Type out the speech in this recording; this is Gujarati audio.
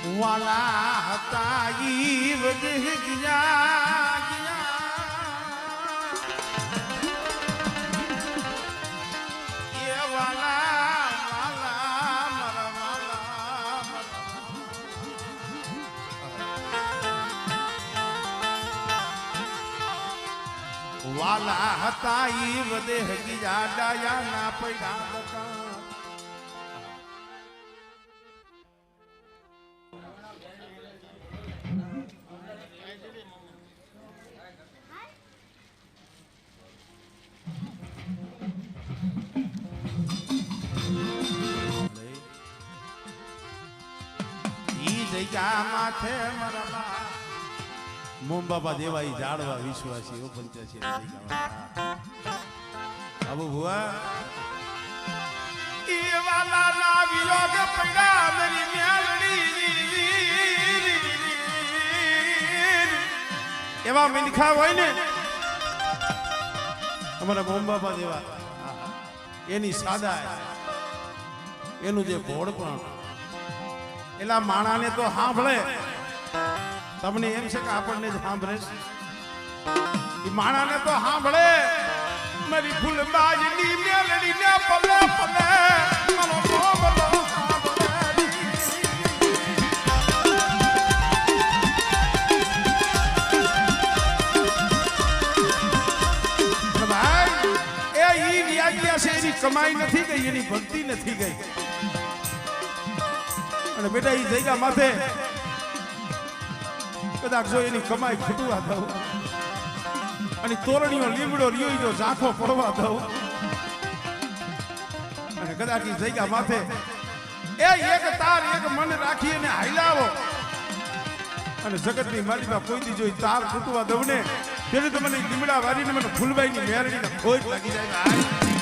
વાલા હતા ઈ વધી ગયા એ વાલા વાલા મારા વાલા હતા ઈ વધી ગયા ડાયા ના પડ્યા હતા માથે મોમ બાબા દેવા જાડવા વિશ્વાસી ઓ પંચાસી આબુ ભુવા ઈ વાલા ના વિયોગ પડ્યા મેરી મ્યાલડી એવા મિલખા હોય ને અમારા મોમ બાબા દેવા એની સાદા એનું જે ભોળ પણ એલા માણાને તો સાંભળે તમને એમ છે કે આપણને જ સાંભળે એ માણાને તો સાંભળે મારી ફૂલબાજની મેલડી ને પલે પલે મારો મોબલો ભાઈ એ ઈ વ્યાજ્ઞા છે એની કમાઈ નથી ગઈ એની ભક્તિ નથી ગઈ અને બેટા ઈ જગ્યા માથે કદાચ જો એની કમાઈ ખટવા દઉં અને તોરણીઓ લીમડો રહ્યો જો ઝાંખો પડવા દઉં અને કદાચ ઈ જગ્યા માથે એ એક તાર એક મન રાખી અને હાઈલાવો અને જગતની માલિકા કોઈ દી જો તાર ખૂટવા દઉં ને ત્યારે તો મને લીમડા વારીને મને ફૂલબાઈની મેરડીને ખોજ લાગી જાય.